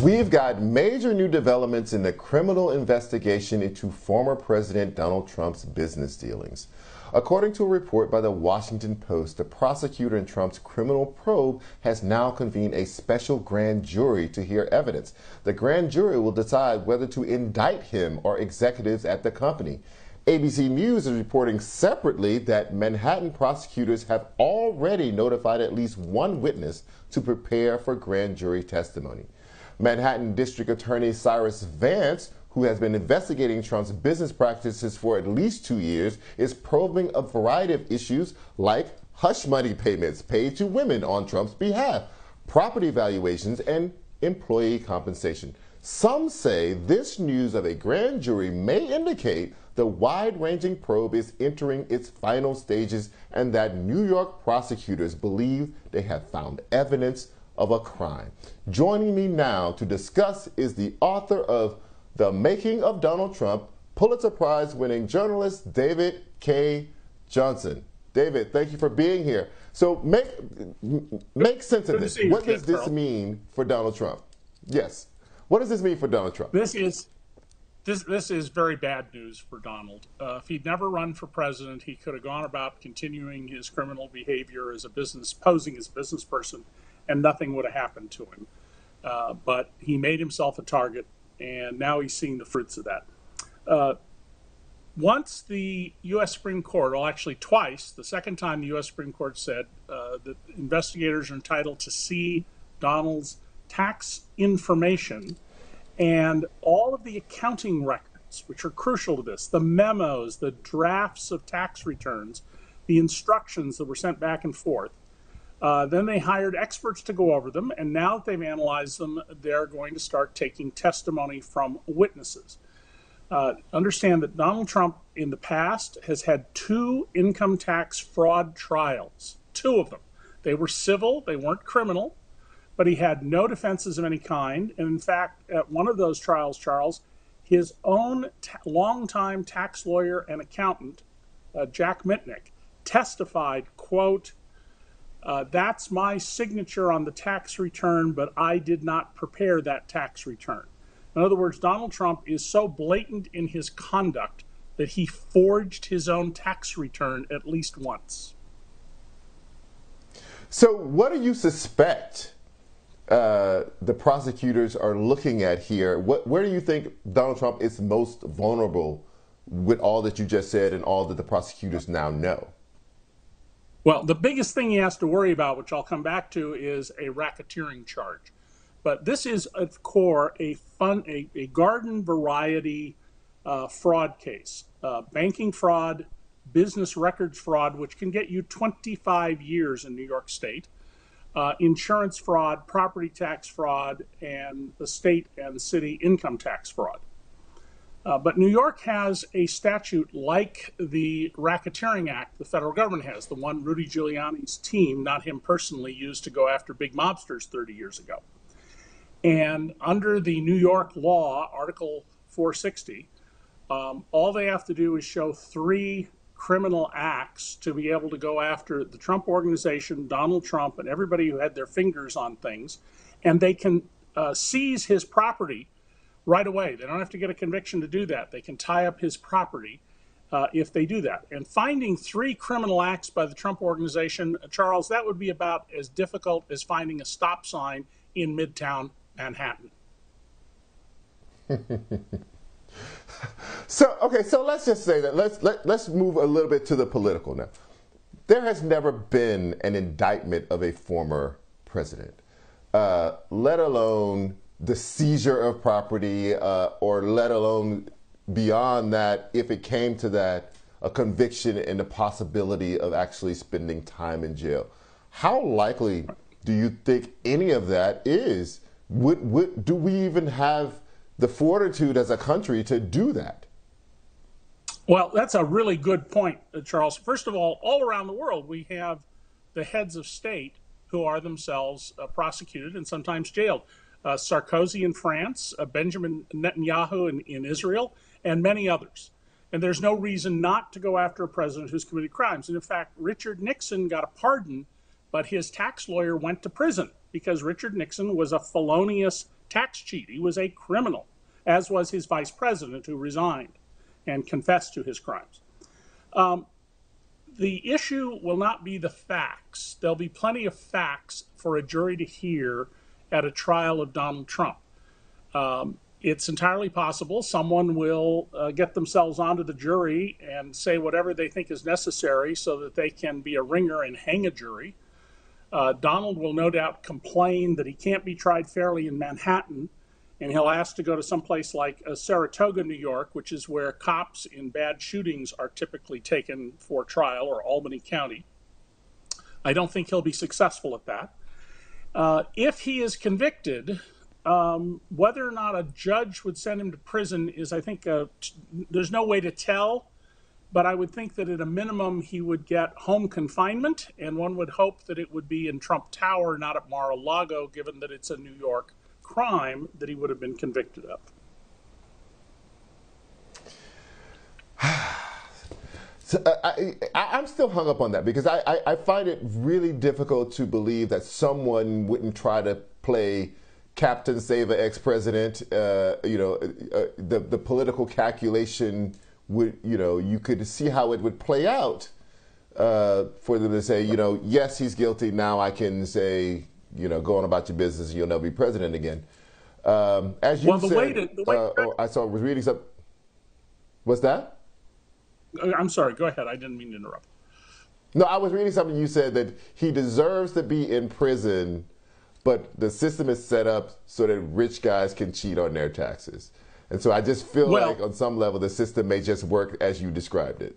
We've got major new developments in the criminal investigation into former President Donald Trump's business dealings. According to a report by the Washington Post, the prosecutor in Trump's criminal probe has now convened a special grand jury to hear evidence. The grand jury will decide whether to indict him or executives at the company. ABC News is reporting separately that Manhattan prosecutors have already notified at least one witness to prepare for grand jury testimony. Manhattan District Attorney Cyrus Vance, who has been investigating Trump's business practices for at least 2 years, is probing a variety of issues like hush money payments paid to women on Trump's behalf, property valuations, and employee compensation. Some say this news of a grand jury may indicate the wide-ranging probe is entering its final stages and that New York prosecutors believe they have found evidence of a crime. Joining me now to discuss is the author of The Making of Donald Trump, Pulitzer Prize-winning journalist David Cay Johnston. David, thank you for being here. So make sense of this. What does this mean for Donald Trump? Yes. What does this mean for Donald Trump? This is very bad news for Donald. If he'd never run for president, he could have gone about continuing his criminal behavior as posing as a business person, and nothing would have happened to him. But he made himself a target, and now he's seeing the fruits of that. Once the U.S. Supreme Court, well, actually twice, the second time the U.S. Supreme Court said that investigators are entitled to see Donald's tax information and all of the accounting records, which are crucial to this, the memos, the drafts of tax returns, the instructions that were sent back and forth. Then they hired experts to go over them, and now that they've analyzed them, they're going to start taking testimony from witnesses. Understand that Donald Trump in the past has had 2 income tax fraud trials, 2 of them. They were civil, they weren't criminal, but he had no defenses of any kind. And in fact, at one of those trials, Charles, his own longtime tax lawyer and accountant, Jack Mitnick, testified, quote, "That's my signature on the tax return, but I did not prepare that tax return." In other words, Donald Trump is so blatant in his conduct that he forged his own tax return at least once. So what do you suspect the prosecutors are looking at here? Where do you think Donald Trump is most vulnerable with all that you just said and all that the prosecutors now know? Well, the biggest thing he has to worry about, which I'll come back to, is a racketeering charge. But this is, at core, a garden variety fraud case. Banking fraud, business records fraud, which can get you 25 years in New York State, insurance fraud, property tax fraud, and the state and city income tax fraud. But New York has a statute like the Racketeering Act the federal government has, the one Rudy Giuliani's team, not him personally, used to go after big mobsters 30 years ago. And under the New York law, Article 460, all they have to do is show 3 criminal acts to be able to go after the Trump organization, Donald Trump, and everybody who had their fingers on things. And they can seize his property right away. They don't have to get a conviction to do that. They can tie up his property if they do that. And finding 3 criminal acts by the Trump organization, Charles, that would be about as difficult as finding a stop sign in Midtown Manhattan. So let's just say that let's move a little bit to the political now. There has never been an indictment of a former president, let alone the seizure of property, or let alone beyond that, if it came to that, a conviction and the possibility of actually spending time in jail. How likely do you think any of that is? Do we even have the fortitude as a country to do that? Well, that's a really good point, Charles. First of all around the world, we have the heads of state who are themselves prosecuted and sometimes jailed. Sarkozy in France, Benjamin Netanyahu in Israel, and many others. And there's no reason not to go after a president who's committed crimes. And in fact, Richard Nixon got a pardon, but his tax lawyer went to prison because Richard Nixon was a felonious tax cheat. He was a criminal, as was his vice president, who resigned and confessed to his crimes. The issue will not be the facts. There'll be plenty of facts for a jury to hear at a trial of Donald Trump. It's entirely possible someone will get themselves onto the jury and say whatever they think is necessary so that they can be a ringer and hang a jury. Donald will no doubt complain that he can't be tried fairly in Manhattan, and he'll ask to go to someplace like Saratoga, New York, which is where cops in bad shootings are typically taken for trial, or Albany County. I don't think he'll be successful at that. If he is convicted, whether or not a judge would send him to prison is, I think, there's no way to tell. But I would think that at a minimum he would get home confinement, and one would hope that it would be in Trump Tower, not at Mar-a-Lago, given that it's a New York crime that he would have been convicted of. So, I'm still hung up on that because I find it really difficult to believe that someone wouldn't try to play Captain Save a ex-president. The political calculation would, you could see how it would play out for them to say, yes, he's guilty. Now I can say, go on about your business. You'll never be president again. As you said, I was reading something. What's that? I'm sorry. Go ahead. I didn't mean to interrupt. No, I was reading something you said that he deserves to be in prison, but the system is set up so that rich guys can cheat on their taxes. And so I just feel like on some level the system may just work as you described it.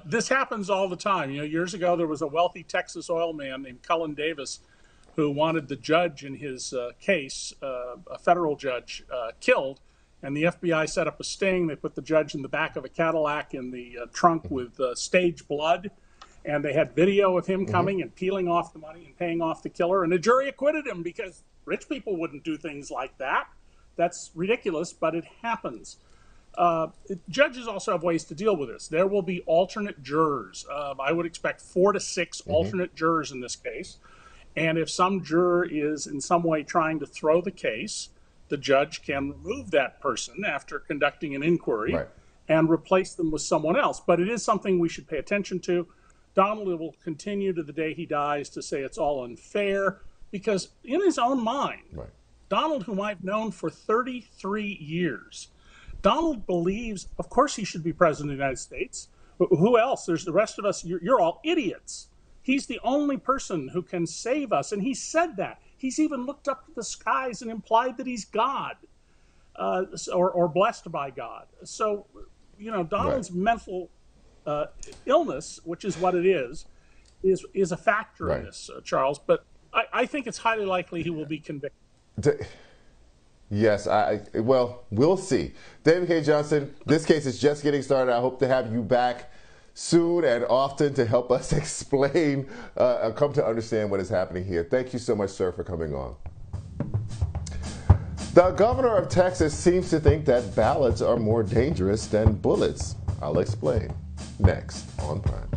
This happens all the time. Years ago there was a wealthy Texas oil man named Cullen Davis who wanted the judge in his case, a federal judge, killed. And the FBI set up a sting. They put the judge in the back of a Cadillac in the trunk with stage blood. And they had video of him coming and peeling off the money and paying off the killer. And the jury acquitted him because rich people wouldn't do things like that. That's ridiculous, but it happens. Judges also have ways to deal with this. There will be alternate jurors. I would expect 4 to 6 alternate jurors in this case. And if some juror is in some way trying to throw the case, the judge can remove that person after conducting an inquiry and replace them with someone else. But it is something we should pay attention to. Donald will continue to the day he dies to say it's all unfair because in his own mind, Donald, whom I've known for 33 years, Donald believes, of course, he should be president of the United States. Who else? There's the rest of us. You're all idiots. He's the only person who can save us. And he said that. He's even looked up to the skies and implied that he's God or blessed by God. So, Donald's mental illness, which is what it is a factor in this, Charles. But I think it's highly likely he will be convicted. Yes, we'll see. David Cay Johnston, this case is just getting started. I hope to have you back soon and often to help us explain, come to understand what is happening here. Thank you so much, sir, for coming on. The governor of Texas seems to think that ballots are more dangerous than bullets. I'll explain next on Prime.